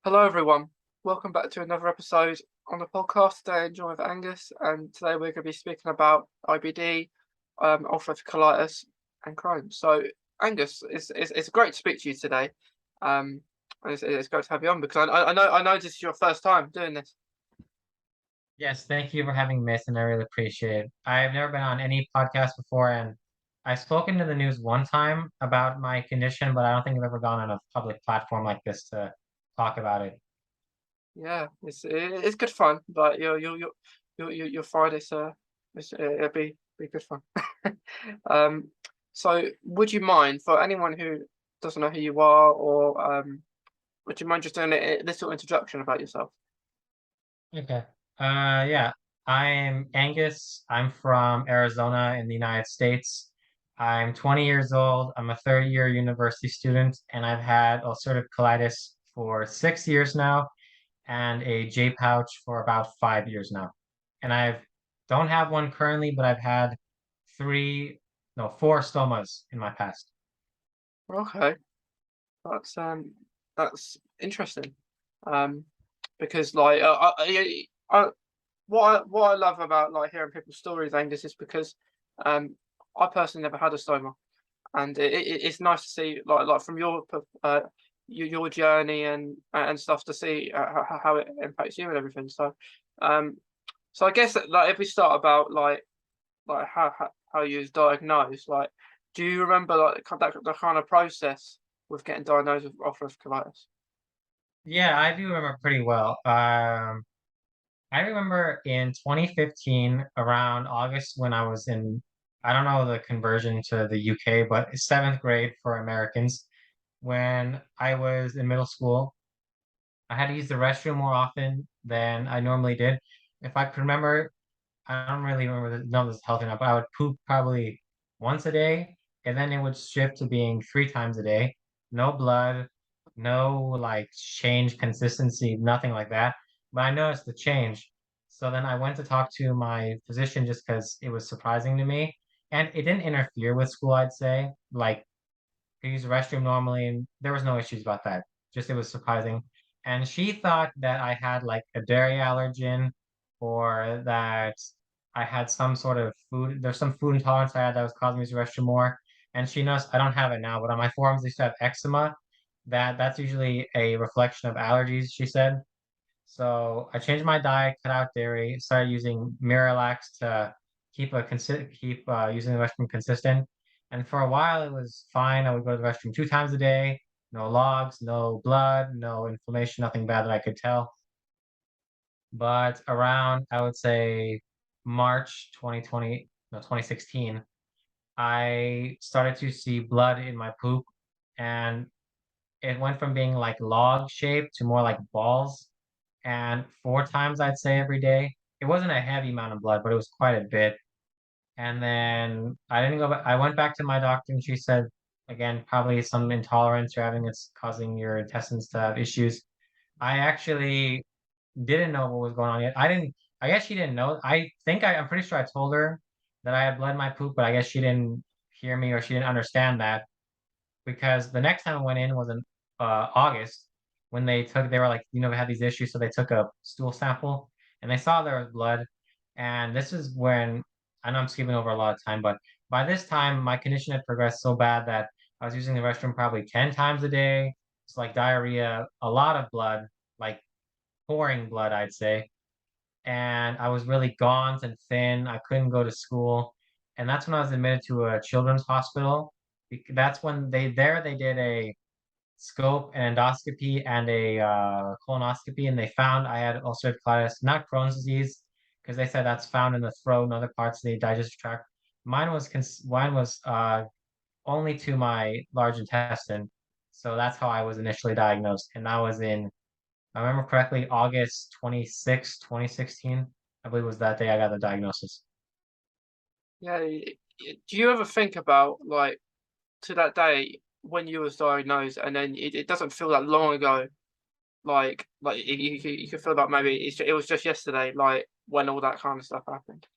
Hello, everyone. Welcome back to another episode on the podcast. Today, I'm joined with Angus, and today we're going to be speaking about IBD, ulcerative colitis, and Crohn. So, Angus, it's great to speak to you today. And it's great to have you on because I know this is your first time doing this. Yes, thank you for having me, and I really appreciate it. I've never been on any podcast before, and I've spoken to the news one time about my condition, but I don't think I've ever gone on a public platform like this to talk about it. Yeah, it's good fun, but you'll find it'll be good fun. um, so, would you mind for anyone who doesn't know who you are or would you mind just doing a little introduction about yourself? Okay. Yeah. I'm Angus. I'm from Arizona in the United States. I'm 20 years old. I'm a third year university student, and I've had ulcerative colitis for 6 years now and a J pouch for about 5 years now. And I've don't have one currently, but I've had three, no, four stomas in my past. Okay, that's interesting. Um, because like what I love about like hearing people's stories, Angus, is because I personally never had a stoma, and it's nice to see like from your journey and stuff to see how it impacts you and everything. Um, so I guess that, like if we start about like how you was diagnosed, like do you remember like the kind of process with getting diagnosed with ulcerative colitis? Yeah, I do remember pretty well. I remember in 2015, around August, when I was in, I don't know the conversion to the UK, but seventh grade for Americans, when I was in middle school, I had to use the restroom more often than I normally did. If I could remember, I don't really remember none of this healthy enough, but I would poop probably once a day, and then it would shift to being 3 times a day. No blood, no like change consistency, nothing like that. But I noticed the change. So then I went to talk to my physician just because it was surprising to me. And it didn't interfere with school, I'd say. Like could use the restroom normally, and there was no issues about that. Just it was surprising. And she thought that I had like a dairy allergen or that I had some sort of food. There's some food intolerance I had that was causing me to use the restroom more. And she knows I don't have it now, but on my forearms I used to have eczema. That's usually a reflection of allergies, she said. So I changed my diet, cut out dairy, started using Miralax to keep using the restroom consistent. And for a while, it was fine. I would go to the restroom 2 times a day, no logs, no blood, no inflammation, nothing bad that I could tell. But around, I would say March 2020, no, 2016, I started to see blood in my poop, and it went from being like log shaped to more like balls, and 4 times I'd say every day. It wasn't a heavy amount of blood, but it was quite a bit. And then I didn't go back. I went back to my doctor, and she said, again, probably some intolerance you're having. It's causing your intestines to have issues. I actually didn't know what was going on yet. I didn't. I guess she didn't know. I'm pretty sure I told her that I had blood in my poop, but I guess she didn't hear me or she didn't understand that because the next time I went in was in August when they were like, we had these issues, so they took a stool sample and they saw there was blood. And this is when I know I'm skipping over a lot of time, but by this time my condition had progressed so bad that I was using the restroom probably 10 times a day. It's like diarrhea, a lot of blood, like pouring blood, I'd say. And I was really gaunt and thin. I couldn't go to school. And that's when I was admitted to a children's hospital. That's when they did a scope, an endoscopy, and a colonoscopy, and they found I had ulcerative colitis, not Crohn's disease, because they said that's found in the throat and other parts of the digestive tract. Mine was only to my large intestine, so that's how I was initially diagnosed, and that was in, if I remember correctly, August 26, 2016. I believe was that day I got the diagnosis. Yeah, do you ever think about like to that day when you was diagnosed, and then it doesn't feel that long ago, like you could feel like maybe it was just yesterday, like when all that kind of stuff happened.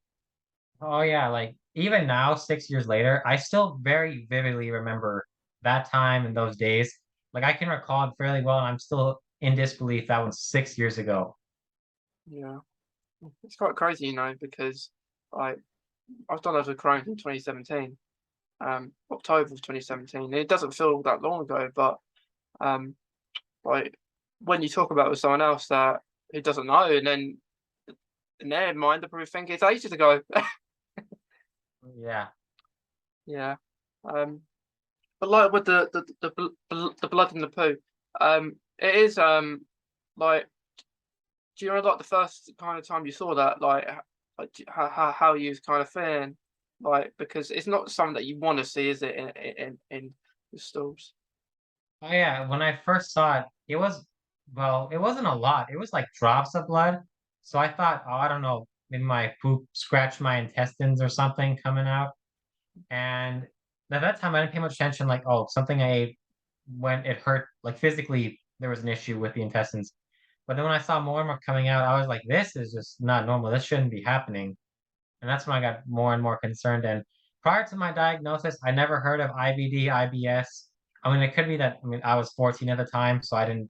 Oh yeah, like even now, 6 years later, I still very vividly remember that time and those days. Like I can recall it fairly well, and I'm still in disbelief that was 6 years ago. Yeah. It's quite crazy, because like I've done loads of Crohn's in 2017, October of 2017. It doesn't feel that long ago, but um, like when you talk about it with someone else that who doesn't know, and then in their mind they probably think it's ages ago. Yeah. Yeah. Um, but like with the blood in the poo, it is like do you know like the first kind of time you saw that how you was kind of feeling because it's not something that you want to see, is it, in the stools? Oh yeah, when I first saw it, it was well, it wasn't a lot. It was like drops of blood. So I thought, oh, I don't know, maybe my poop scratched my intestines or something coming out. And at that time, I didn't pay much attention. Like, oh, something I ate when it hurt, like physically, there was an issue with the intestines. But then when I saw more and more coming out, I was like, this is just not normal. This shouldn't be happening. And that's when I got more and more concerned. And prior to my diagnosis, I never heard of IBD, IBS. I mean, it could be that, I mean, I was 14 at the time, so I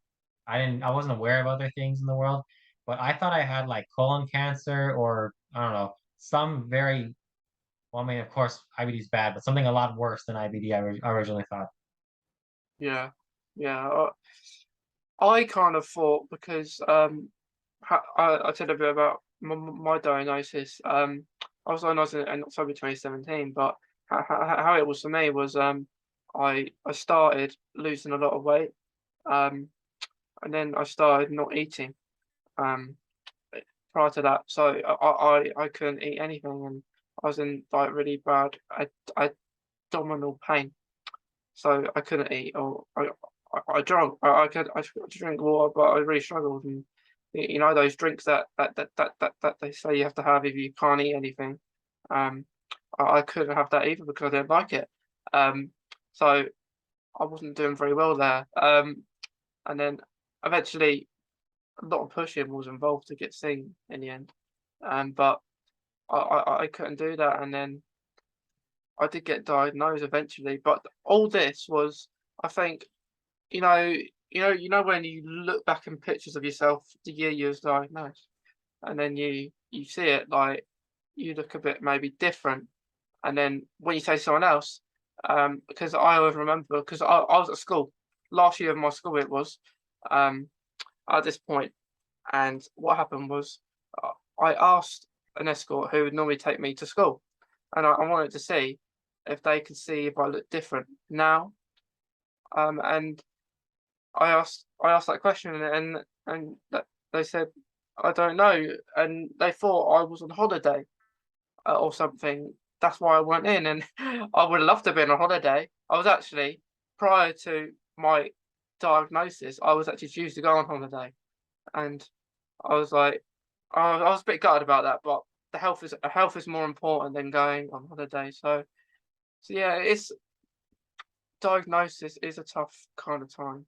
wasn't aware of other things in the world. But I thought I had like colon cancer or I don't know, some very, well, I mean, of course, IBD is bad, but something a lot worse than IBD, I originally thought. Yeah, yeah. I kind of thought because I tell a bit about my diagnosis. I was diagnosed in October 2017, but how it was for me was I started losing a lot of weight, um, and then I started not eating. Um, Prior to that, so I couldn't eat anything, and I was in like really bad abdominal pain, so I couldn't eat or I drank. I could drink water, but I really struggled. And those drinks that they say you have to have if you can't eat anything. Um, I couldn't have that either because I didn't like it. Um, so I wasn't doing very well there. And then eventually a lot of pushing was involved to get seen in the end. But I couldn't do that, and then I did get diagnosed eventually. But all this was, I think, when you look back in pictures of yourself the year you was diagnosed, and then you see it like you look a bit maybe different, and then when you say someone else, because I always remember because I was at school last year of my school it was, um, at this point, and what happened was I asked an escort who would normally take me to school, and I wanted to see if they could see if I look different now, and I asked that question and they said, "I don't know," and they thought I was on holiday, or something. That's why I went in, and I would have loved to have been on holiday. I was actually prior to my diagnosis, I was actually due to go on holiday, and I was like, I was a bit gutted about that, but the health is more important than going on holiday. So yeah, it's diagnosis is a tough kind of time.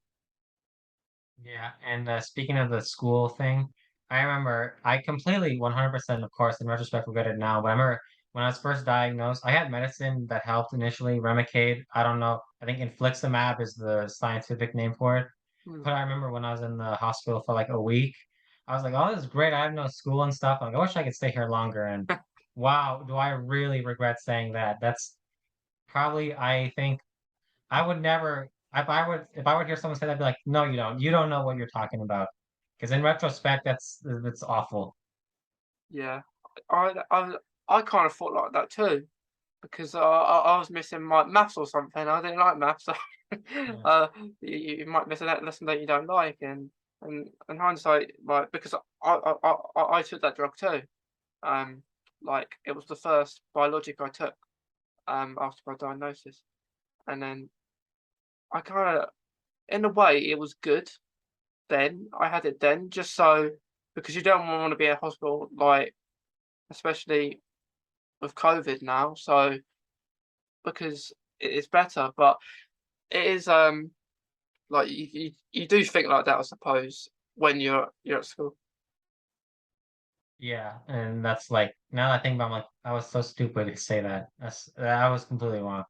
Yeah, and speaking of the school thing, I remember I completely 100%, of course, in retrospect, regret it now. But I remember when I was first diagnosed, I had medicine that helped initially, Remicade. I don't know, I think infliximab is the scientific name for it. Hmm. But I remember when I was in the hospital for like a week, I was like, "Oh, this is great. I have no school and stuff. Like, I wish I could stay here longer." And wow, do I really regret saying that? That's probably, I think I would never if I would hear someone say that, I'd be like, "No, you don't. You don't know what you're talking about." Because in retrospect, that's awful. Yeah, I I kind of thought like that too because I was missing my maths or something. I didn't like maths, so Yeah. you might miss a lesson that you don't like, and in hindsight, like because I took that drug too. Um, like it was the first biologic I took after my diagnosis, and then I kind of, in a way, it was good. Then I had it then just so because you don't want to be in hospital like especially with COVID now. So because it is better, but it is like you do think like that, I suppose, when you're at school. Yeah, and that's like now that I think about, it, I'm like, I was so stupid to say that. That was completely wrong.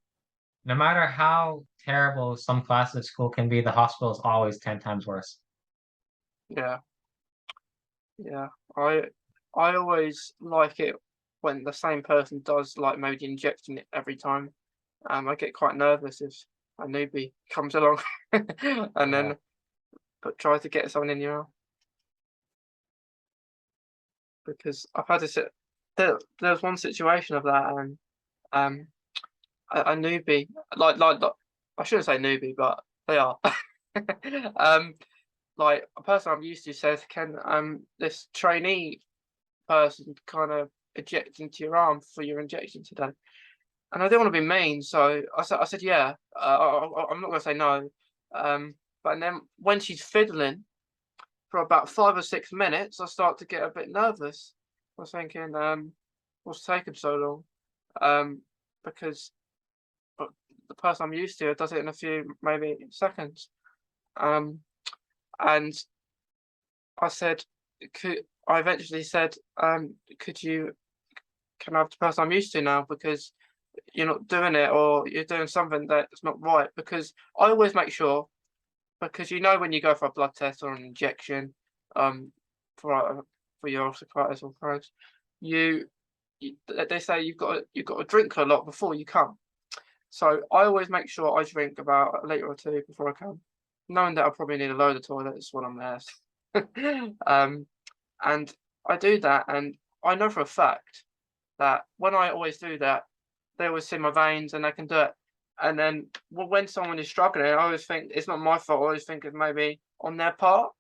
No matter how terrible some classes at school can be, the hospital is always 10 times worse. Yeah, yeah. I always like it when the same person does like maybe injecting it every time. I get quite nervous if a newbie comes along and Yeah. then but tries to get someone in your arm because I've had this. There was one situation of that, and um, a newbie, like I shouldn't say newbie, but they are. um, like a person I'm used to says, "Can this trainee person kind of eject into your arm for your injection today?" And I didn't want to be mean, so I said, "Yeah." I'm not going to say no. But then when she's fiddling for about 5 or 6 minutes, I start to get a bit nervous. I was thinking, what's taking so long? Because but the person I'm used to does it in a few maybe seconds. Um, and I eventually said, could you can I have the person I'm used to now because you're not doing it or you're doing something that's not right because I always make sure because you know when you go for a blood test or an injection um for for your ulcerative colitis or Crohn's, you, they say you've got to drink a lot before you come. So I always make sure I drink about a litre or two before I come, knowing that I'll probably need a load of toilets when I'm there. um, and I do that, and I know for a fact that when I always do that, they always see my veins and they can do it. And then when someone is struggling, I always think it's not my fault. I always think it's maybe on their part.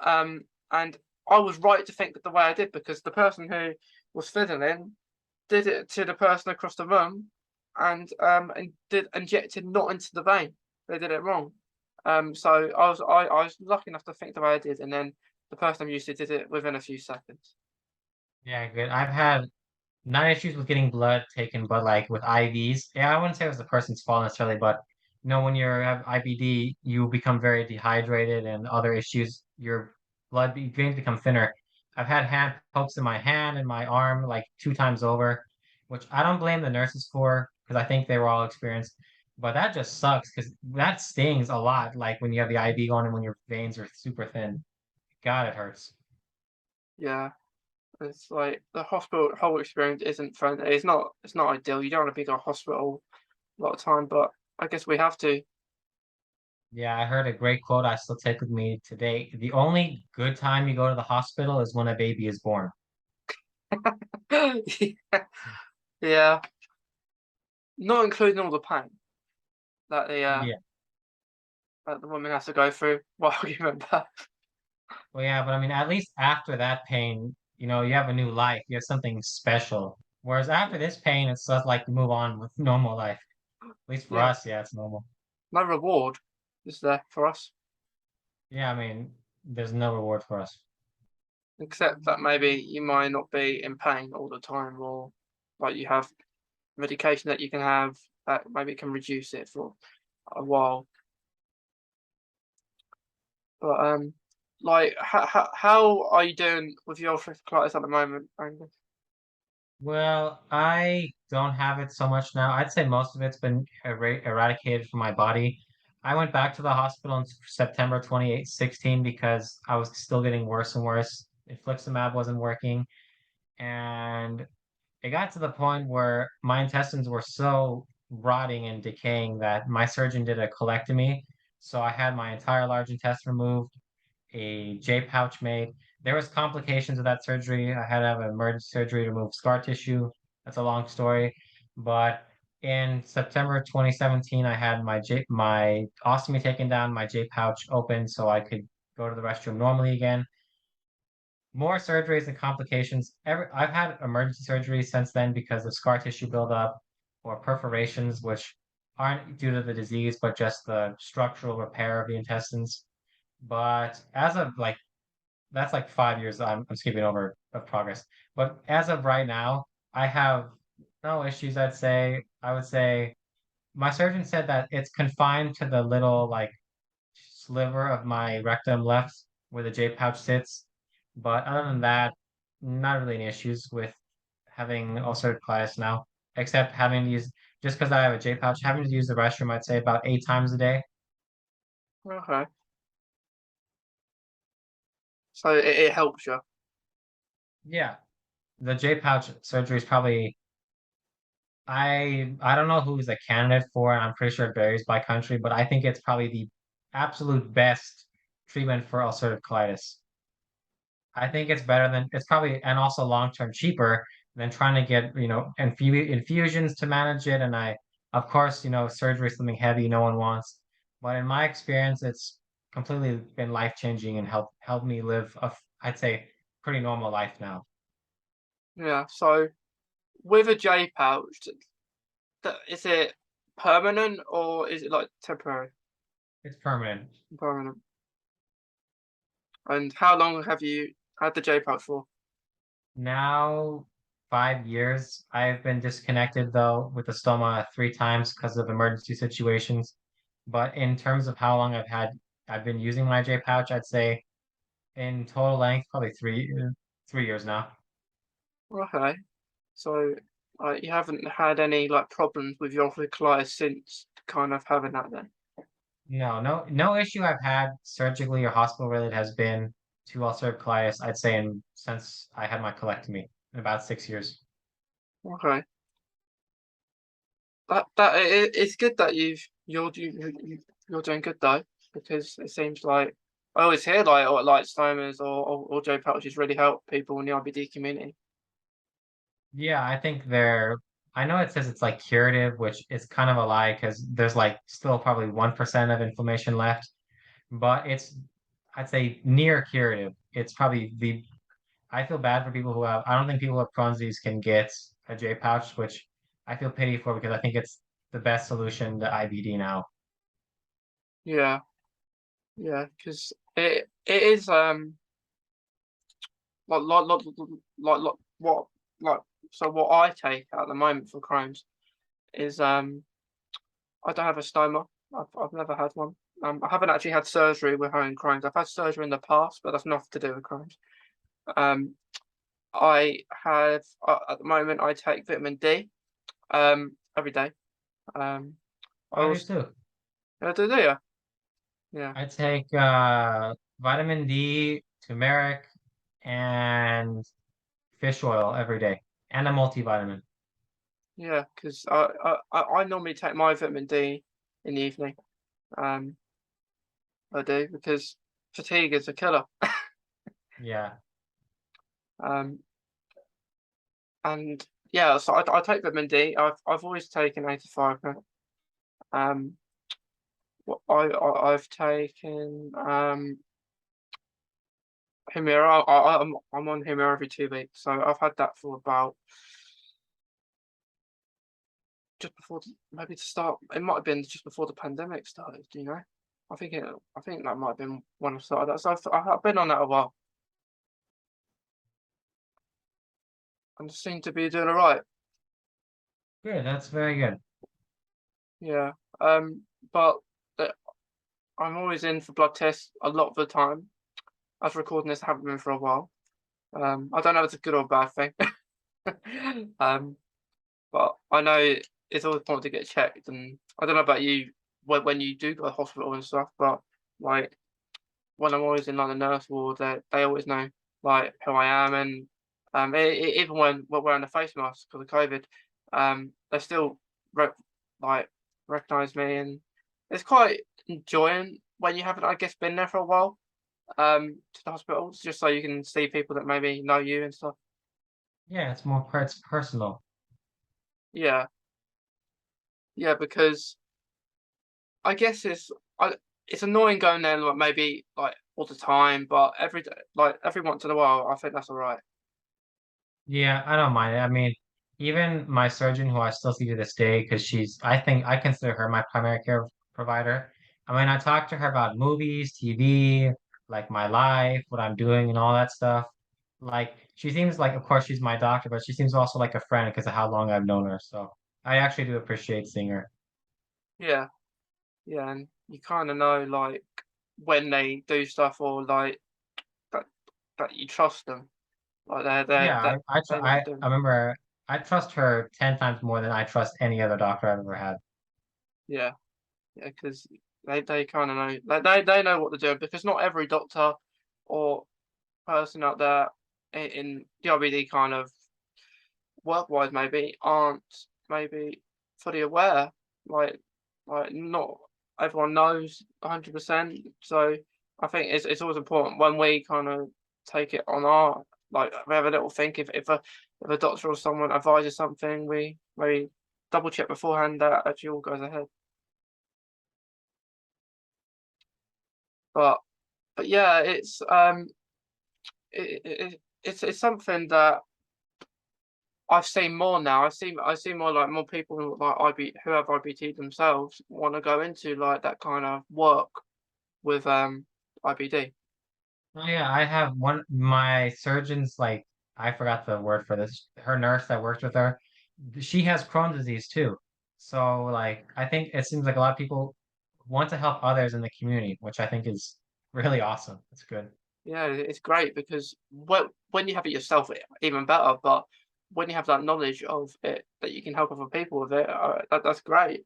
And I was right to think the way I did because the person who was fiddling did it to the person across the room and did injected not into the vein. They did it wrong. So I was lucky enough to think the way I did, and then the person I'm used to did it within a few seconds. Yeah, good. I've had not issues with getting blood taken, but like with IVs. Yeah, I wouldn't say it was the person's fault necessarily, but when you have IBD, you become very dehydrated and other issues. Your veins become thinner. I've had hand pokes in my hand and my arm like 2 times over, which I don't blame the nurses for because I think they were all experienced. But that just sucks because that stings a lot. Like when you have the IV going and when your veins are super thin. God, it hurts. Yeah, it's like the hospital whole experience isn't fun. It's not ideal. You don't want to be to a hospital a lot of time, but I guess we have to. Yeah, I heard a great quote I still take with me today. The only good time you go to the hospital is when a baby is born. Yeah, not including all the pain that Yeah. the woman has to go through while giving birth. Well, yeah, but I mean, at least after that pain, you have a new life. You have something special. Whereas after this pain, it's just like you move on with normal life. At least for Yeah, us, yeah, it's normal. no reward is there for us, Yeah, I mean, there's no reward for us. except that maybe you might not be in pain all the time, or like you have medication that you can have that maybe can reduce it for a while. But like how are you doing with your ulcerative colitis at the moment, Angus? Well, I don't have it so much now. I'd say most of it's been eradicated from my body. I went back to the hospital in September 2016 because I was still getting worse and worse. Infliximab wasn't working, and it got to the point where my intestines were so rotting and decaying that my surgeon did a colectomy. So I had my entire large intestine removed, a J pouch made. There was complications of that surgery. I had to have an emergency surgery to remove scar tissue. That's a long story, but in September 2017, I had my ostomy taken down, my J pouch open, so I could go to the restroom normally again. More surgeries and complications. I've had emergency surgery since then because of scar tissue buildup or perforations, which aren't due to the disease, but just the structural repair of the intestines. But as of like that's like 5 years. I'm skipping over of progress. But as of right now, I have no issues. I would say my surgeon said that it's confined to the little like sliver of my rectum left where the J pouch sits. But other than that, not really any issues with having ulcerative colitis now, except having to use just because I have a J pouch, having to use the restroom, I'd say about 8 times a day. Okay. So it helps you. Yeah, the J pouch surgery is probably I don't know who's a candidate for it. I'm pretty sure it varies by country, but I think it's probably the absolute best treatment for ulcerative colitis. I think it's better than it's probably and also long term cheaper than trying to get, infusions to manage it. And of course, surgery is something heavy no one wants. But in my experience, it's completely been life changing and helped me live I'd say pretty normal life now. Yeah. So with a J pouch, is it permanent or is it like temporary? It's permanent. Permanent. And how long have you had the J pouch for? Now 5 years. I've been disconnected though with the stoma 3 times because of emergency situations. But in terms of how long I've been using my J pouch, I'd say in total length, probably 3 years now. Okay. So you haven't had any like problems with your colitis since kind of having that then? No issue I've had surgically or hospital related has been to ulcerative colitis, I'd say since I had my colectomy in about 6 years. Okay. It's good that you're doing good though, because it seems like I always hear like stomas or J pouches really help people in the IBD community. Yeah, I know it says it's like curative, which is kind of a lie because there's like still probably 1% of inflammation left, but I'd say near curative. It's probably I feel bad for people I don't think people who have Crohn's disease can get a J pouch, which I feel pity for because I think it's the best solution to IBD now. Yeah, yeah, because it is like what like so what I take at the moment for Crohn's is I don't have a stoma. I've never had one. I haven't actually had surgery with having Crohn's. I've had surgery in the past, but that's nothing to do with Crohn's. Um, I have at the moment I take vitamin D every day. Um, I I do also too. do you? Yeah, I take vitamin D, turmeric, and fish oil every day, and a multivitamin. yeah, because I normally take my vitamin D in the evening. Um, I do because fatigue is a killer. Yeah. Um, and yeah, so I take vitamin D. I've always taken 85. Um, I've taken Humira. I'm on Humira every 2 weeks, so I've had that for about just before maybe to start. It might have been just before the pandemic started. Do you know? I think that might have been when I started that. So I've been on that a while, and seem to be doing all right. Good, that's very good. Yeah. Um, but the, I'm always in for blood tests a lot of the time. As recording this, I haven't been for a while. I don't know if it's a good or bad thing. um, but I know it's always important to get checked, and I don't know about you when you do go to hospital and stuff, but like when I'm always in like the nurse ward, they always know like who I am, and even when we're wearing a face mask because of COVID, they still re like recognize me, and it's quite enjoying when you haven't, I guess, been there for a while. To the hospitals just so you can see people that maybe know you and stuff. Yeah, it's personal. Yeah, yeah, because I guess it's annoying going there like maybe like all the time, but every day, like every once in a while, I think that's all right. Yeah, I don't mind it. I mean, even my surgeon, who I still see to this day, because I think I consider her my primary care provider. I mean, I talk to her about movies, TV, like my life, what I'm doing, and all that stuff. Like, she seems like, of course, she's my doctor, but she seems also like a friend because of how long I've known her. So I actually do appreciate seeing her. Yeah, yeah, and you kind of know like when they do stuff or like that that you trust them, like Yeah, they know what they're I doing. remember I trust her 10 times more than I trust any other doctor I've ever had. Yeah, yeah, because they kind of know like they know what they're doing because not every doctor or person out there in the IBD kind of work-wise maybe aren't maybe fully aware. Like not everyone knows 100%. So I think it's always important when we kind of take it on our like we have a little think if a doctor or someone advises something, we maybe double check beforehand that actually all goes ahead. But yeah, it's something that I've seen more now. I see more like more people like who have IBT themselves want to go into like that kind of work with IBD. Oh yeah, I have one my surgeon's like I forgot the word for this. Her nurse that worked with her, she has Crohn's disease too. So like I think it seems like a lot of people want to help others in the community, which I think is really awesome. It's good. Yeah, it's great because when you have it yourself, even better. But when you have that knowledge of it, that you can help other people with it, that's great.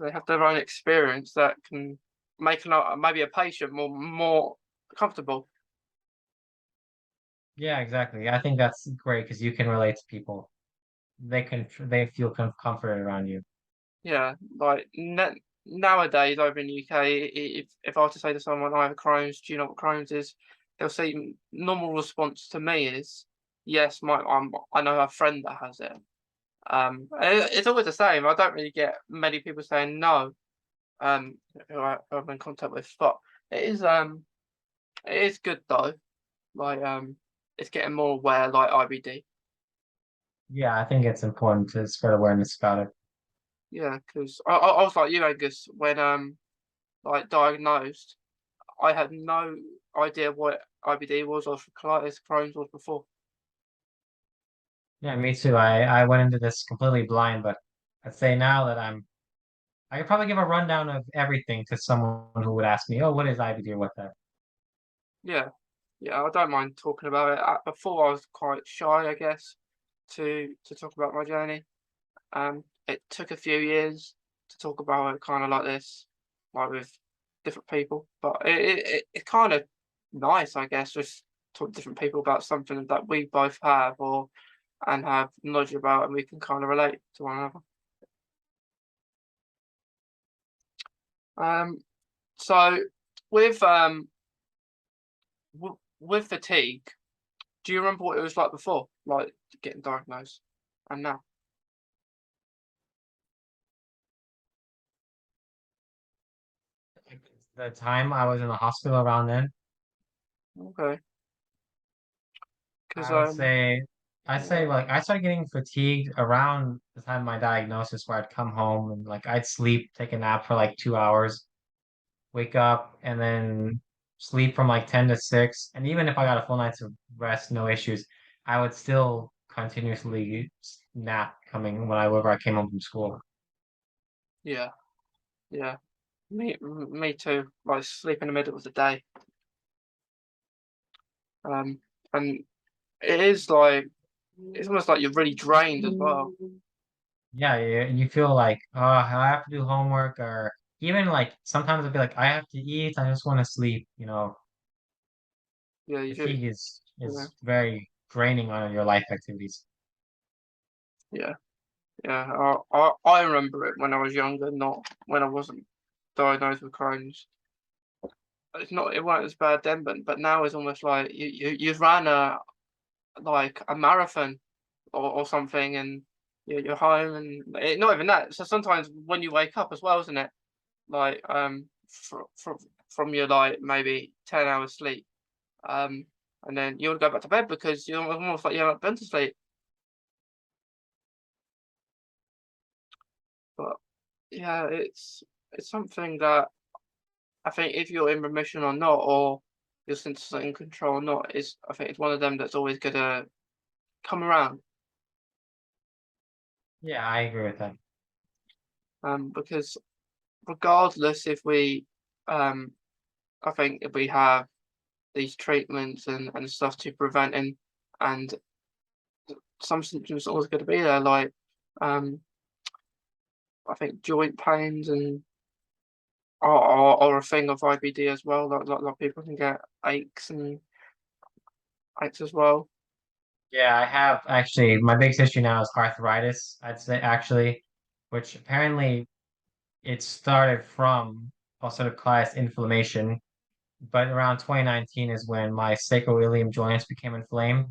They have their own experience that can make maybe a patient more comfortable. Yeah, exactly. I think that's great because you can relate to people. They feel comforted around you. Yeah, like nowadays over in the UK, if I were to say to someone, "I have Crohn's," do you know what Crohn's is? They'll say normal response to me is, "Yes, I know a friend that has it." It's always the same. I don't really get many people saying no. Who I'm in contact with, but it is um it is good though. Like it's getting more aware like IBD. Yeah, I think it's important to spread awareness about it. Yeah, because I was like you, Angus, when like diagnosed. I had no idea what IBD was or colitis, Crohn's was before. Yeah, me too. I went into this completely blind, but I'd say now that I could probably give a rundown of everything to someone who would ask me, "Oh, what is IBD or what that?" Yeah, yeah, I don't mind talking about it. Before I was quite shy, I guess, to talk about my journey. It took a few years to talk about it kind of like this, like with different people. But it's kind of nice, I guess, just talk to different people about something that we both have or and have knowledge about, and we can kind of relate to one another. Um, so with with fatigue, do you remember what it was like before, like getting diagnosed, and now? Like, the time I was in the hospital around then, Okay, because I would say I'd yeah, say like I started getting fatigued around the time of my diagnosis where I'd come home and like I'd sleep, take a nap for like 2 hours, wake up and then sleep from like 10 to 6. And even if I got a full night's of rest, no issues, I would still continuously nap coming whenever I came home from school. yeah, yeah. Me too. Like sleep in the middle of the day. Um, and it is like it's almost like you're really drained as well. Yeah, you feel like, oh, I have to do homework or even like sometimes I'd be like, I have to eat, I just want to sleep, you know. Yeah, you do. Fatigue Yeah, is very draining on your life activities. yeah, yeah. I remember it when I was younger, not when I wasn't diagnosed with Crohn's. It's not. It wasn't as bad then, but now it's almost like you've ran a like a marathon or something, and you're home, and not even that. So sometimes when you wake up as well, isn't it? Like from your like maybe 10 hours sleep, um, and then you want to go back to bed because you're almost like you haven't been to sleep. But yeah, it's something that I think if you're in remission or not, or your symptoms are in control or not, is I think it's one of them that's always gonna come around. Yeah, I agree with that. Because regardless if we, I think if we have these treatments and stuff to prevent and some symptoms are always going to be there, like um, I think joint pains and are a thing of IBD as well. Like people can get aches as well. Yeah, I have actually. My biggest issue now is arthritis, I'd say actually, which apparently it started from ulcerative colitis inflammation, but around 2019 is when my sacroiliac joints became inflamed.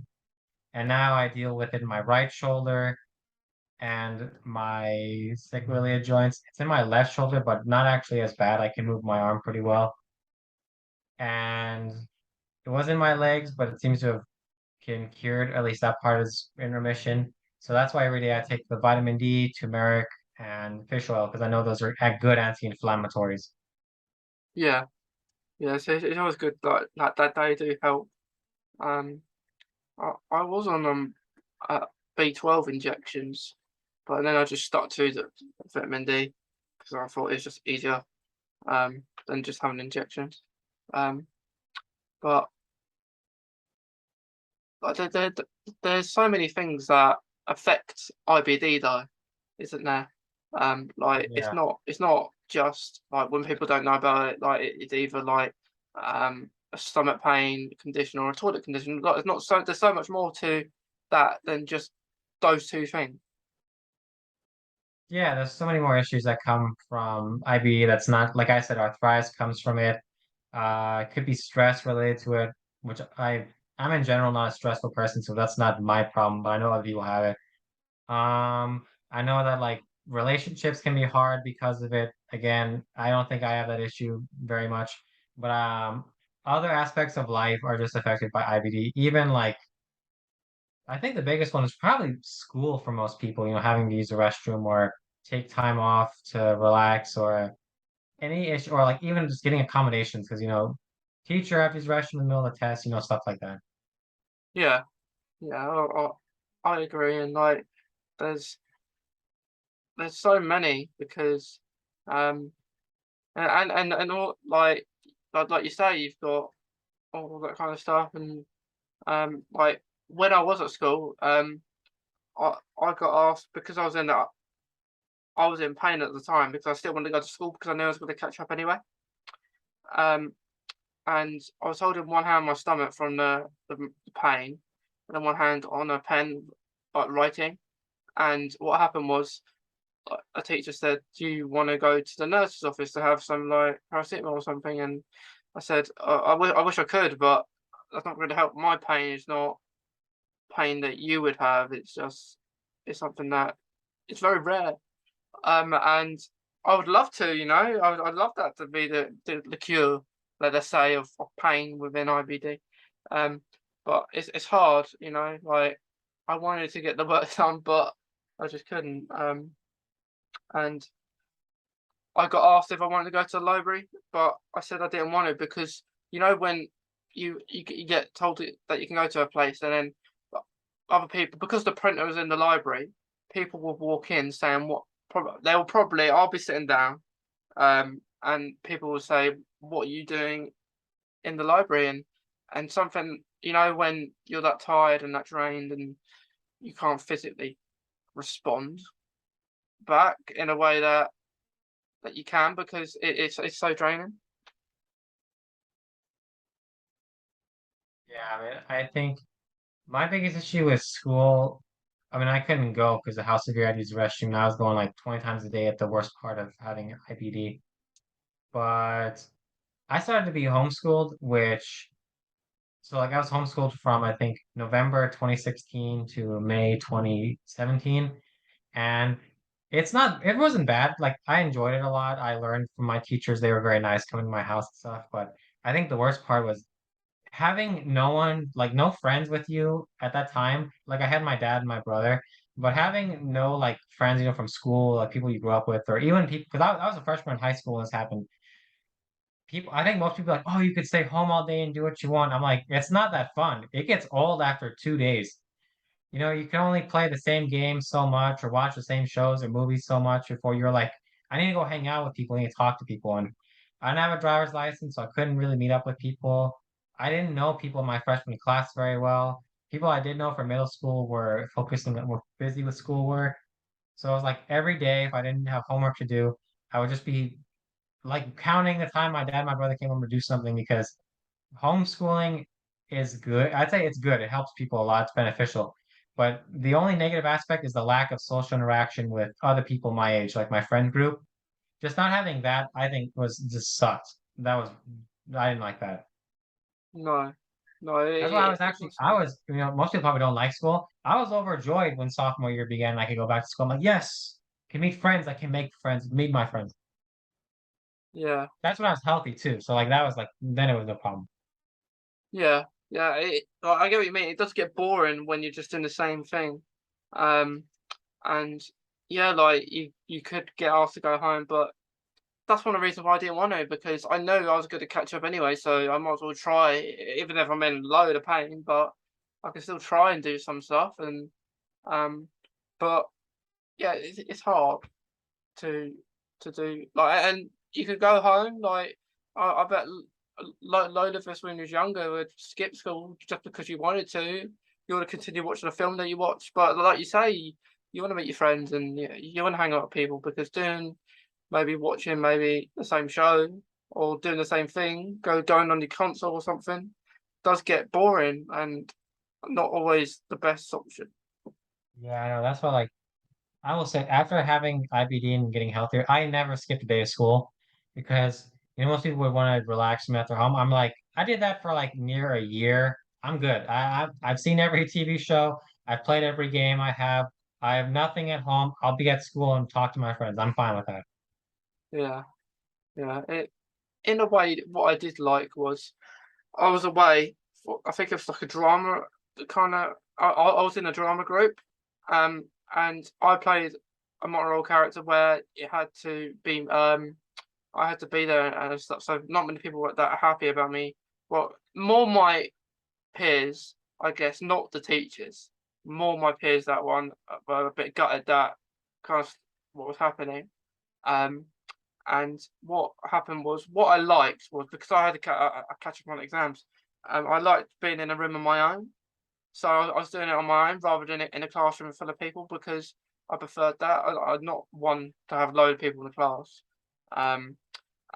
And now I deal with it in my right shoulder and my sacroiliac joints. It's in my left shoulder, but not actually as bad. I can move my arm pretty well. And it was in my legs, but it seems to have been cured. At least that part is in remission. So that's why every day I take the vitamin D, turmeric, and fish oil because I know those are good anti-inflammatories. Yeah, yeah. So it's always good that they do help. Um, I was on B12 injections, but then I just stuck to the vitamin D because I thought it's just easier than just having injections. Um, but But there's so many things that affect IBD though, isn't there? Like Yeah. it's not just like when people don't know about it, like it's either like a stomach pain condition or a toilet condition. Like it's not so there's so much more to that than just those two things. Yeah, there's so many more issues that come from IBD that's not, like I said, arthritis comes from it. It could be stress related to it, which I'm in general not a stressful person, so that's not my problem, but I know other people have it. I know that like relationships can be hard because of it. Again, I don't think I have that issue very much, but other aspects of life are just affected by IBD. Even like I think the biggest one is probably school for most people, having to use the restroom or take time off to relax or any issue, or like even just getting accommodations because, teacher have to use the restroom in the middle of the test, stuff like that. Yeah, yeah, I agree. And like there's there's so many because um and all like you say you've got all that kind of stuff and like when I was at school, I got asked because I was in pain at the time because I still wanted to go to school because I knew I was going to catch up anyway. Um, and I was holding one hand on my stomach from the pain, and then one hand on a pen, like writing. And what happened was a teacher said, "Do you want to go to the nurse's office to have some like paracetamol or something?" And I said, I wish I could, but that's not going to help. My pain is not pain that you would have. It's something that it's very rare. And I would love to, I'd love that to be the cure, let us say, of pain within IBD. Um, but it's hard, like I wanted to get the work done, but I just couldn't. And I got asked if I wanted to go to the library, but I said I didn't want to because when you get told that you can go to a place and then other people because the printer was in the library, people will walk in saying what they'll probably I'll be sitting down, and people will say, "What are you doing in the library?" And something when you're that tired and that drained and you can't physically respond back in a way that you can because it's so draining. Yeah, I mean, I think my biggest issue with school, I mean, I couldn't go because of how severe I use the restroom. And I was going like 20 times a day at the worst part of having IBD. But I started to be homeschooled, so like I was homeschooled from I think November 2016 to May 2017. And it wasn't bad. Like I enjoyed it a lot. I learned from my teachers. They were very nice coming to my house and stuff. But I think the worst part was having no one, like no friends with you at that time. Like I had my dad and my brother, but having no like friends, from school, like people you grew up with, or even people, because I was a freshman in high school when this happened. I think most people are like, oh, you could stay home all day and do what you want. I'm like, it's not that fun. It gets old after 2 days. You can only play the same game so much or watch the same shows or movies so much before you're like, I need to go hang out with people, I need to talk to people. And I didn't have a driver's license, so I couldn't really meet up with people. I didn't know people in my freshman class very well. People I did know from middle school were busy with schoolwork. So it was like every day, if I didn't have homework to do, I would just be like counting the time my dad and my brother came home to do something because homeschooling is good. I'd say it's good. It helps people a lot. It's beneficial. But the only negative aspect is the lack of social interaction with other people my age, like my friend group. Just not having that, I think, was just sucked. That was, I didn't like that. No, no, That's why I was it's actually, not I something. was, most people probably don't like school. I was overjoyed when sophomore year began and I could go back to school. I'm like, yes, I can meet friends. I can make friends, meet my friends. Yeah, That's when I was healthy too. So like that was like, then it was no problem. yeah, yeah. I get what you mean. It does get boring when you're just doing the same thing. Um, and yeah, like you could get asked to go home, but that's one of the reasons why I didn't want to because I know I was going to catch up anyway. So I might as well try, even if I'm in a load of pain. But I can still try and do some stuff. And um, but yeah, it's hard to do like, and you could go home like I bet load of us when we was younger would skip school just because you wanted to. You want to continue watching a film that you watch, but like you say, you want to meet your friends and you want to hang out with people because doing maybe watching maybe the same show or doing the same thing, going on your console or something, does get boring and not always the best option. Yeah, I know. That's why like I will say after having IBD and getting healthier, I never skipped a day of school because most people would want to relax me at their home. I'm like, I did that for like near a year. I'm good. I've seen every TV show. I've played every game I have. I have nothing at home. I'll be at school and talk to my friends. I'm fine with that. Yeah, yeah. In a way, what I did like was I was away for I think it was like a drama kind of. I was in a drama group, and I played a moral character where it had to be I had to be there and stuff. So not many people were that happy about me. Well, more my peers, I guess, not the teachers. More my peers that one were a bit gutted that kind of what was happening. Um, and what happened was what I liked was because I had to catch up on exams. I liked being in a room on my own, so I was doing it on my own rather than in a classroom full of people because I preferred that. I'd not one to have a load of people in the class, um,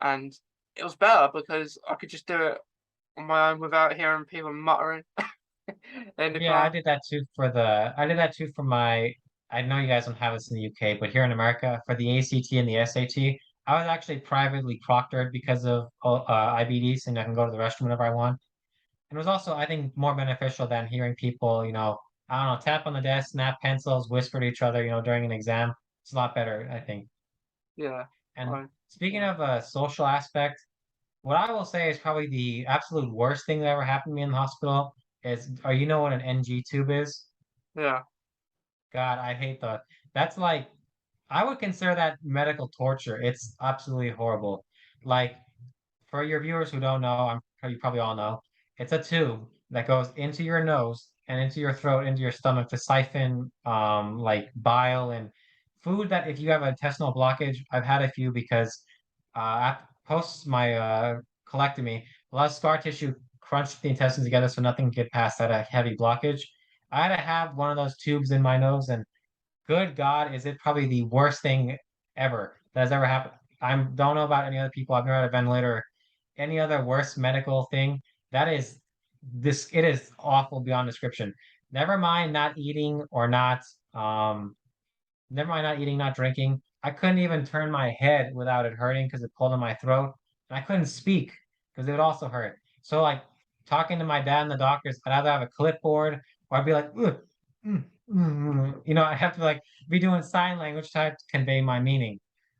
and it was better because I could just do it on my own without hearing people muttering in the Yeah, class. I did that too for my, I know you guys don't have this in the UK, but here in America, for the ACT and the SAT, I was actually privately proctored because of IBD, and I can go to the restroom whenever I want. And it was also, I think, more beneficial than hearing people, I don't know, tap on the desk, snap pencils, whisper to each other, during an exam. It's a lot better, I think. Yeah, And I, speaking yeah, of a social aspect, what I will say is probably the absolute worst thing that ever happened to me in the hospital is, you know what an NG tube is? yeah, God, I hate that. That's like, I would consider that medical torture. It's absolutely horrible. Like, for your viewers who don't know, you probably all know, it's a tube that goes into your nose and into your throat, into your stomach to siphon like bile and food that if you have a intestinal blockage, I've had a few because post my colectomy, a lot of scar tissue crunched the intestines together so nothing could get past that heavy blockage. I had to have one of those tubes in my nose and good God, is it probably the worst thing ever that has ever happened. I don't know about any other people. I've never had a ventilator, any other worst medical thing. That is this. It is awful beyond description. Never mind not eating or not. Never mind not eating, not drinking. I couldn't even turn my head without it hurting because it pulled in my throat, and I couldn't speak because it would also hurt. So like talking to my dad and the doctors, I'd either have a clipboard or I'd be like, "Ugh, I have to like be doing sign language to convey my meaning.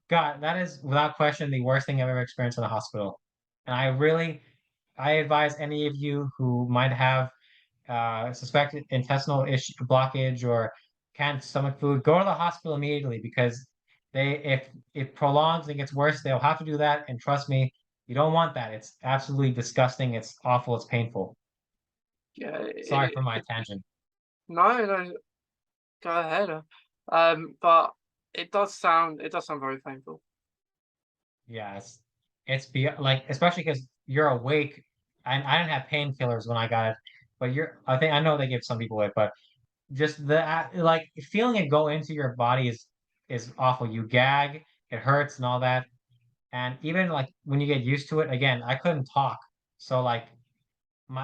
God, that is without question the worst thing I've ever experienced in a hospital. And I advise any of you who might have suspected intestinal issue blockage or can't stomach food, go to the hospital immediately because if it prolongs and gets worse, they'll have to do that. And trust me, you don't want that. It's absolutely disgusting. It's awful. It's painful. yeah. Sorry for my tangent. No, no, go ahead. But it does sound very painful. Yes, it's be like especially because you're awake. And I didn't have painkillers when I got it, but I think I know they give some people it, but just like feeling it go into your body is awful. You gag, it hurts and all that. And even like when you get used to it, again, I couldn't talk. So like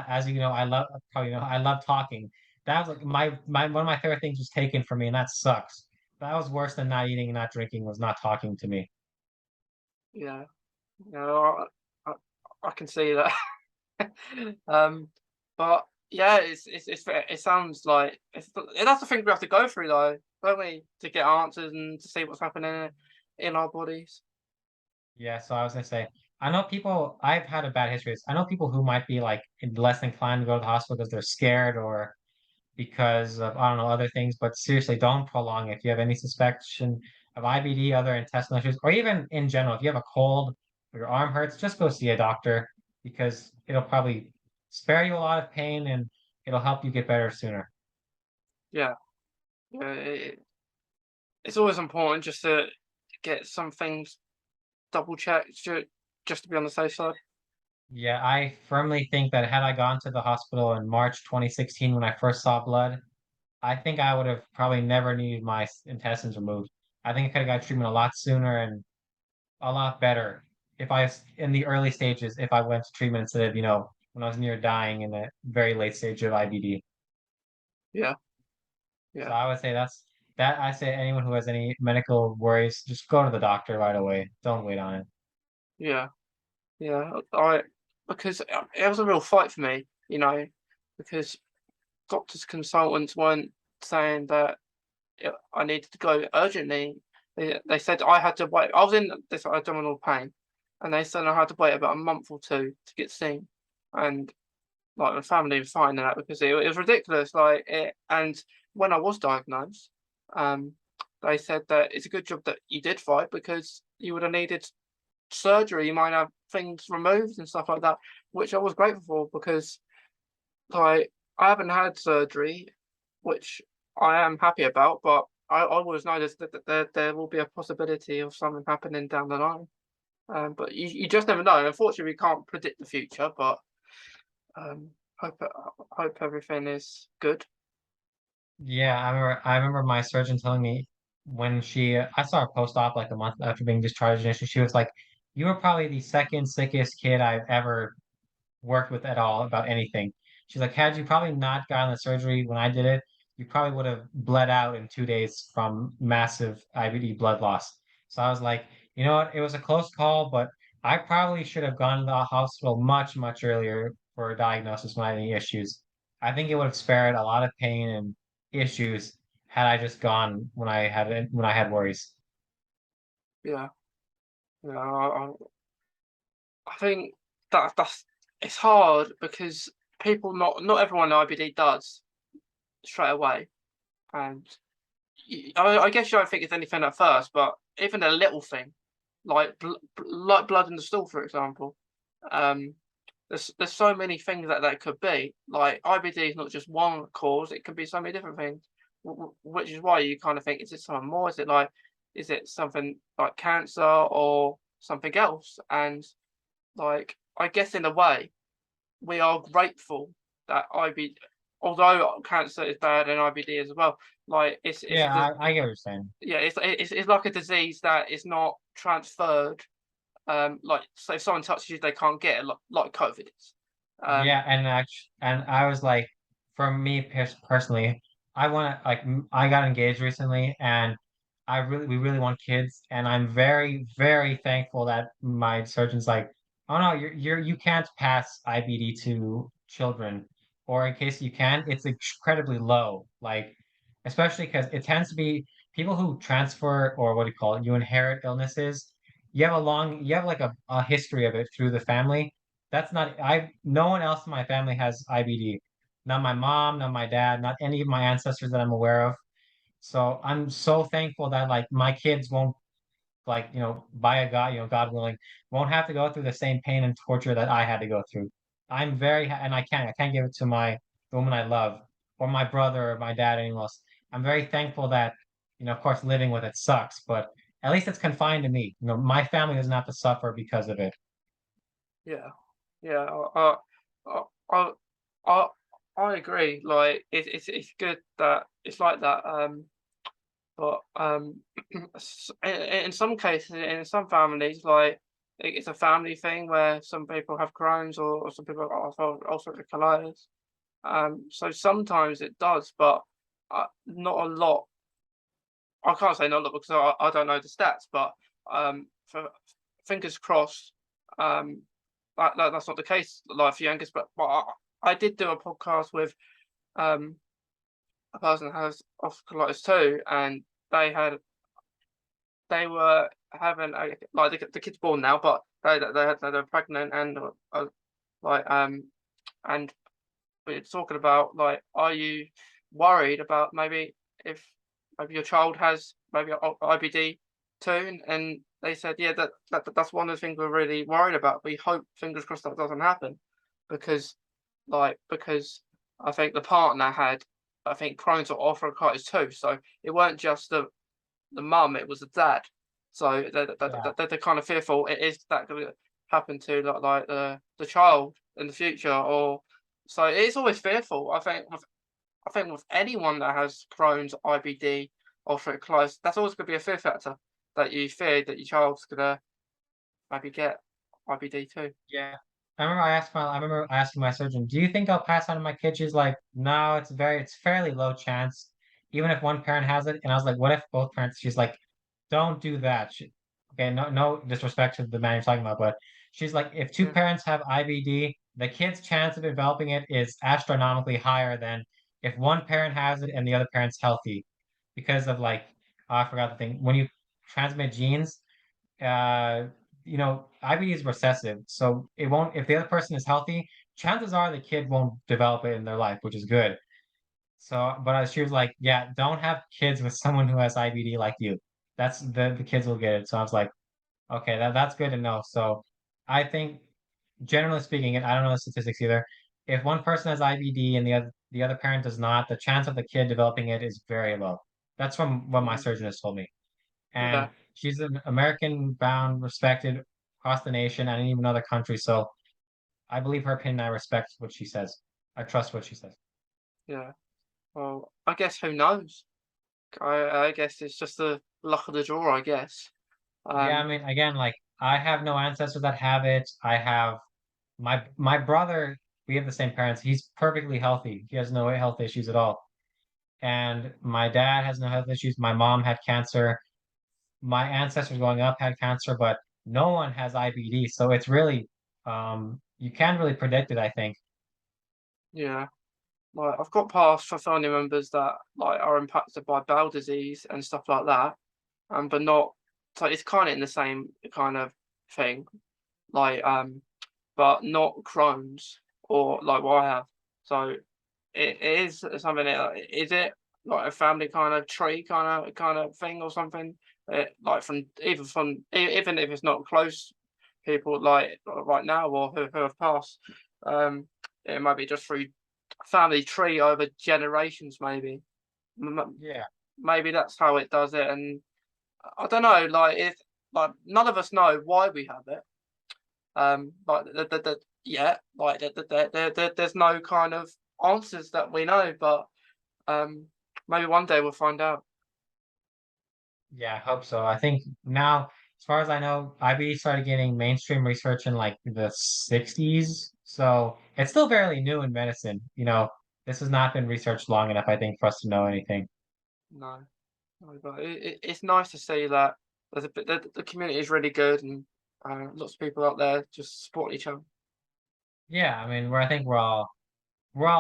as you know, I love probably I love talking. That was like my one of my favorite things was taken from me, and that sucks. That was worse than not eating and not drinking was not talking to me. Yeah. No, I, I can see that. um, but yeah, it sounds like that's the thing we have to go through though, don't we, to get answers and to see what's happening in our bodies. Yeah, so I was gonna say, I know people. I've had a bad history. I know people who might be like less inclined to go to the hospital because they're scared or because of I don't know other things. But seriously, don't prolong it. If you have any suspicion of IBD, other intestinal issues, or even in general, if you have a cold or your arm hurts, just go see a doctor because it'll probably spare you a lot of pain and it'll help you get better sooner. Yeah, yeah. It's always important just to get some things double checked, just to be on the safe side. Yeah, I firmly think that had I gone to the hospital in March 2016 when I first saw blood, I think I would have probably never needed my intestines removed. I think I could have got treatment a lot sooner and a lot better if I was in the early stages, if I went to treatment instead of, when I was near dying in the very late stage of IBD. Yeah, So yeah, I would say that I say anyone who has any medical worries, just go to the doctor right away. Don't wait on it. yeah, yeah. I because it was a real fight for me, because doctors consultants weren't saying that I needed to go urgently. They said I had to wait. I was in this abdominal pain, and they said I had to wait about a month or two to get seen. And like my family was fine in that because it was ridiculous. And when I was diagnosed, um, they said that it's a good job that you did fight because you would have needed surgery. You might have things removed and stuff like that, which I was grateful for because like I haven't had surgery, which I am happy about, but I always know that there will be a possibility of something happening down the line. But you just never know. Unfortunately, we can't predict the future, but um, hope everything is good. Yeah, I remember my surgeon telling me when I saw her post-op like a month after being discharged, and she was like, "You were probably the second sickest kid I've ever worked with at all about anything." She's like, "Had you probably not gotten the surgery when I did it, you probably would have bled out in 2 days from massive IBD blood loss." So I was like, you know what? It was a close call, but I probably should have gone to the hospital much, much earlier for a diagnosis when I had any issues. I think it would have spared a lot of pain and issues had I just gone when I had worries. Yeah, yeah. I think that's it's hard because people not everyone in IBD does straight away, and I guess you don't think it's anything at first, but even a little thing like blood in the stool, for example, um, there's so many things that could be. Like IBD is not just one cause; it could be so many different things, which is why you kind of think, is it something more? Is it something like cancer or something else? And like, I guess in a way, we are grateful that IBD, although cancer is bad and IBD as well, like it's Yeah, a I get what you're saying. yeah, it's like a disease that is not transferred. Like so, if someone touches you, they can't get it, like COVID is. Um, Yeah, and I was like, for me personally, I want to I got engaged recently, and we really want kids, and I'm very very thankful that my surgeon's like, oh no, you can't pass IBD to children, or in case you can, it's incredibly low, like especially because it tends to be people who transfer or what do you call it, you inherit illnesses. You have like a history of it through the family. That's not no one else in my family has IBD. Not my mom, not my dad, not any of my ancestors that I'm aware of. So I'm so thankful that like my kids won't like, by a God, God willing, won't have to go through the same pain and torture that I had to go through. And I can't give it to the woman I love or my brother or my dad, anyone else. I'm very thankful that, of course, living with it sucks, but at least it's confined to me. My family doesn't have to suffer because of it. yeah, yeah. I, I, I, I agree. Like it's good that it's like that. But in some cases, in some families, like. it's a family thing where some people have Crohn's or some people have ulcerative colitis. So sometimes it does, but not a lot. I can't say not a lot because I don't know the stats, but for fingers crossed, um, that's not the case, like for Angus. But I did do a podcast with um, a person that has ulcerative colitis too, and they had they were having like the kid's born now, but they were pregnant and like and we're talking about like, are you worried about maybe if maybe your child has maybe IBD too? And they said, yeah, that's one of the things we're really worried about. We hope, fingers crossed, that doesn't happen, because because I think the partner had, I think, Crohn's or arthritis too. So it weren't just the mum, it was the dad. So Yeah. they're kind of fearful it is that going to happen to like the child in the future, or so it's always fearful. I think with anyone that has Crohn's, IBD, ulcerative colitis, that's always going to be a fear factor, that you fear that your child's gonna maybe get IBD too. Yeah. I remember asking my surgeon, "Do you think I'll pass on to my kids?" She's like, "No, it's fairly low chance, even if one parent has it." And I was like, "What if both parents?" She's like, "Don't do that." Okay, no disrespect to the man you're talking about, but she's like, if two Yeah, parents have IBD, the kid's chance of developing it is astronomically higher than if one parent has it and the other parent's healthy, because of like, oh, I forgot the thing. When you transmit genes, uh, IBD is recessive, so it won't. If the other person is healthy, chances are the kid won't develop it in their life, which is good. So, but she was like, "Yeah, don't have kids with someone who has IBD like you. That's the kids will get it." So I was like, "Okay, that's good to know." So I think, generally speaking, and I don't know the statistics either, if one person has IBD and the other parent does not, the chance of the kid developing it is very low. That's from what my yeah, surgeon has told me. And yeah, she's an American bound, respected across the nation and even other countries. So I believe her opinion. I respect what she says. I trust what she says. yeah. Well, I guess who knows? I guess it's just the luck of the draw, I guess. Yeah, I Um, mean, again, like I have no ancestors that have it. I have my brother. We have the same parents. He's perfectly healthy. He has no health issues at all. And my dad has no health issues. My mom had cancer. My ancestors growing up had cancer, but no one has IBD. So it's really, you can't really predict it, I think. yeah. Like I've got past for family members that like are impacted by bowel disease and stuff like that, but not. So it's kind of in the same kind of thing, like but not Crohn's or like what I have. So it is something. Is it like a family kind of tree kind of thing or something? Like from even from even if it's not close people like right now or who have passed, it might be just through family tree over generations, maybe. Yeah. Maybe that's how it does it, and I don't know. Like if like none of us know why we have it. Like yeah, like there's no kind of answers that we know, but um, maybe one day we'll find out. Yeah, I hope so. I think now, as far as I know, IBD started getting mainstream research in like the 60s. So it's still fairly new in medicine. This has not been researched long enough, I think, for us to know anything. No, no, but it's nice to see that there's the community is really good, and lots of people out there just support each other. Yeah, I mean, I think we're all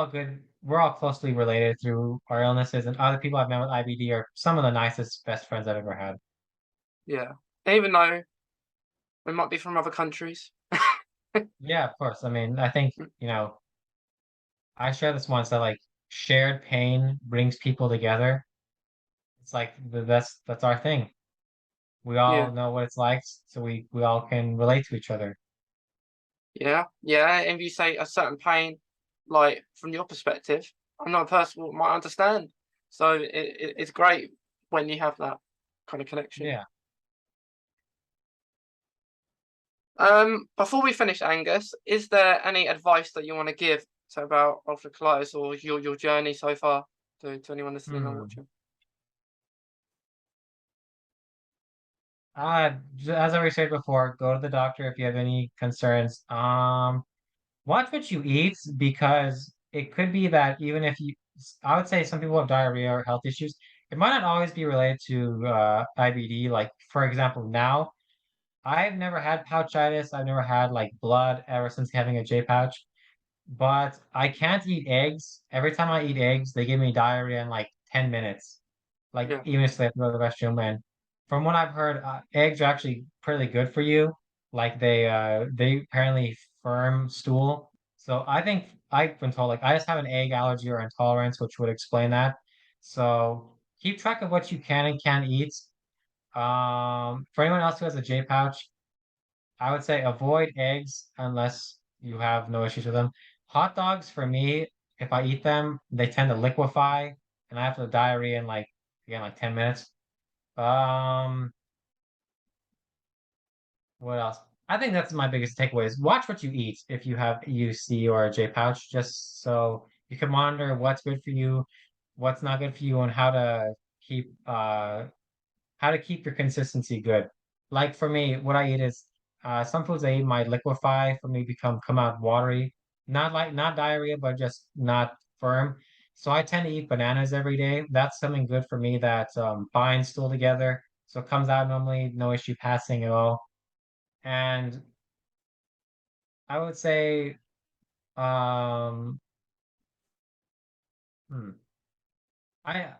good. We're all closely related through our illnesses, and other people I've met with IBD are some of the nicest, best friends I've ever had. Yeah, even though we might be from other countries. Yeah, of course. I mean, I think, I share this once that like shared pain brings people together. It's like that's our thing. We Yeah, all know what it's like, so we all can relate to each other. yeah, yeah. And if you say a certain pain, like from your perspective, another person might understand. So it's great when you have that kind of connection. Yeah. Before we finish, Angus, is there any advice that you want to give so about ulcerative colitis or your journey so far to anyone listening or Hmm. watching? As I already said before, go to the doctor if you have any concerns. Watch what you eat because it could be that even if you, I would say some people have diarrhea or health issues. It might not always be related to IBD. Like for example, now I've never had pouchitis. I've never had like blood ever since having a J pouch. But I can't eat eggs. Every time I eat eggs, they give me diarrhea in like 10 minutes. Like Yeah, even if they have to go to the restroom. And from what I've heard, eggs are actually pretty good for you. Like they apparently firm stool. So I think I've been told like I just have an egg allergy or intolerance, which would explain that. So keep track of what you can and can't eat. For anyone else who has a J pouch, I would say avoid eggs unless you have no issues with them. Hot dogs for me, if I eat them, they tend to liquefy and I have the diarrhea in like again like 10 minutes. Um, what else? I think that's my biggest takeaway is watch what you eat if you have UC or a J pouch, just so you can monitor what's good for you, what's not good for you, and keep how to keep your consistency good. Like for me, what I eat is some foods I eat might liquefy for me come out watery. Not diarrhea, but just not firm. So I tend to eat bananas every day. That's something good for me that binds stool together. So it comes out normally, no issue passing at all. And I would say um hmm,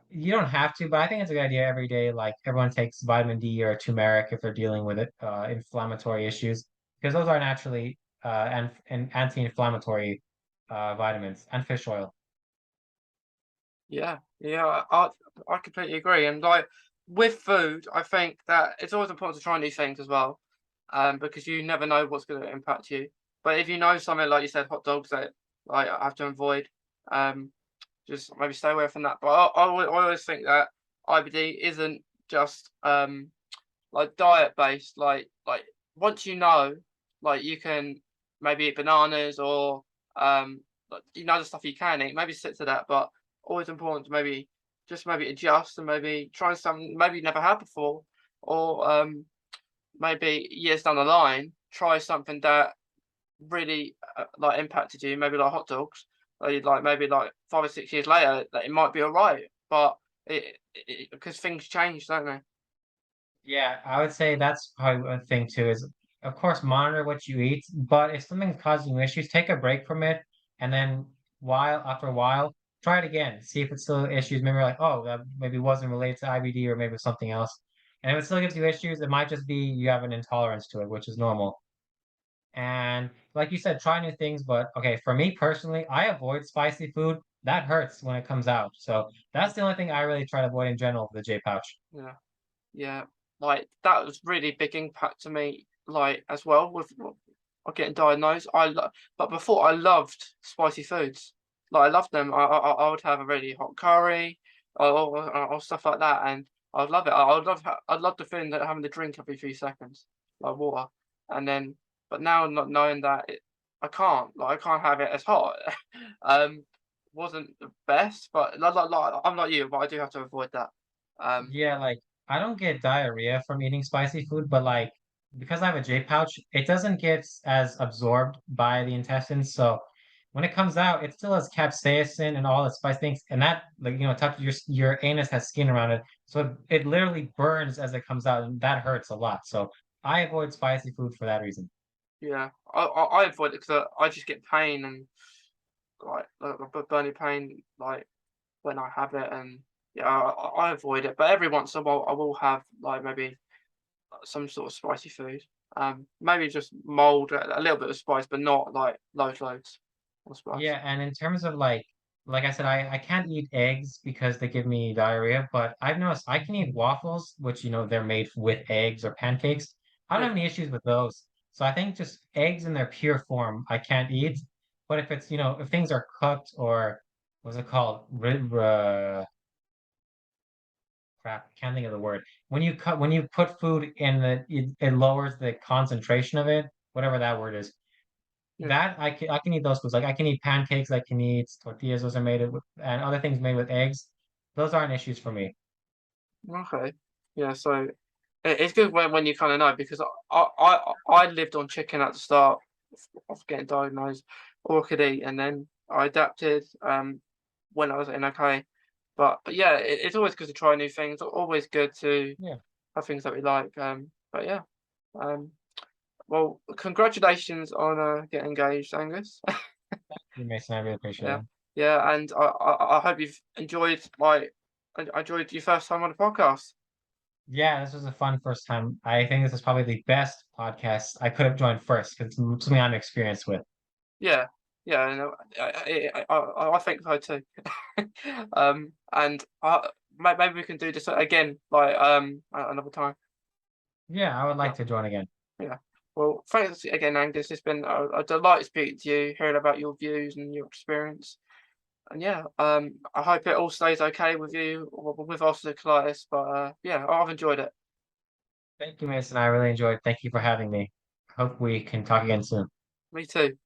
you don't have to, but I think it's a good idea every day. Like everyone takes vitamin D or turmeric if they're dealing with inflammatory issues, because those are naturally and anti-inflammatory vitamins and fish oil. yeah. I completely agree. And like with food, I think that it's always important to try new things as well, because you never know what's going to impact you. But if you know something like you said, hot dogs that like I have to avoid, um, just maybe stay away from that. But I always think that IBD isn't just like diet based. Like once you know, like you can maybe eat bananas or like, you know the stuff you can eat. Maybe stick to that. But always important to maybe just maybe adjust and maybe try something maybe you never had before, or maybe years down the line try something that really like impacted you. Maybe like hot dogs. Like maybe like 5 or 6 years later, that it might be alright. But because things change, don't they? Yeah, I would say that's probably one thing too, is of course monitor what you eat, but if something's causing you issues, take a break from it and then after a while, try it again. See if it's still issues. Maybe like, oh, that maybe wasn't related to IBD or maybe something else. And if it still gives you issues, it might just be you have an intolerance to it, which is normal. And like you said, try new things. But okay, for me personally, I avoid spicy food. That hurts when it comes out. So that's the only thing I really try to avoid in general with the J pouch. Yeah. Yeah, like that was really big impact to me, like as well with getting diagnosed. But before I loved spicy foods. Like I loved them. I would have a really hot curry or stuff like that, and I'd love it. I'd love the feeling that having the drink every few seconds, like water, and then. But now not knowing that I can't, like I can't have it as hot. um, wasn't the best, but like I'm not you, but I do have to avoid that. Um, Yeah, like I don't get diarrhea from eating spicy food, but like because I have a J pouch, it doesn't get as absorbed by the intestines. So when it comes out, it still has capsaicin and all the spice things, and that like touch your anus has skin around it, so it literally burns as it comes out, and that hurts a lot. So I avoid spicy food for that reason. Yeah, I avoid it because I just get pain and like a burning pain like when I have it, and yeah, I avoid it. But every once in a while, I will have like maybe some sort of spicy food. Maybe just mold a little bit of spice, but not like loads of spice. Yeah, and in terms of like I said, I can't eat eggs because they give me diarrhea, but I've noticed I can eat waffles, which they're made with eggs or pancakes. I don't Yeah, have any issues with those. So I think just eggs in their pure form I can't eat. But if it's, if things are cooked or what's it called? Crap, I can't think of the word. When you put food in it lowers the concentration of it, whatever that word is. yeah, That I can eat those foods. Like I can eat pancakes, I can eat tortillas, those are and other things made with eggs. Those aren't issues for me. okay, yeah. So It's good when you kind of know, because I lived on chicken at the start of getting diagnosed, all I could eat, and then I adapted when I was in okay. But yeah, it's always good to try new things. Always good to Yeah. have things that we like. But yeah, um, well, congratulations on getting engaged, Angus. You, Mason, I really appreciate Yeah, it. yeah, and I hope you've enjoyed enjoyed your first time on the podcast. Yeah, this was a fun first time. I think this is probably the best podcast I could have joined first because it's something I'm experienced with. Yeah, yeah, no, I think so too. And maybe we can do this again, like another time. Yeah, I would Yeah, like to join again. yeah. Well, thanks again, Angus. It's been a delight speaking to you, hearing about your views and your experience. And yeah, I hope it all stays okay with you with ulcerative colitis. But yeah, I've enjoyed it. Thank you, Mason. I really enjoyed. Thank you for having me. Hope we can talk again soon. Me too.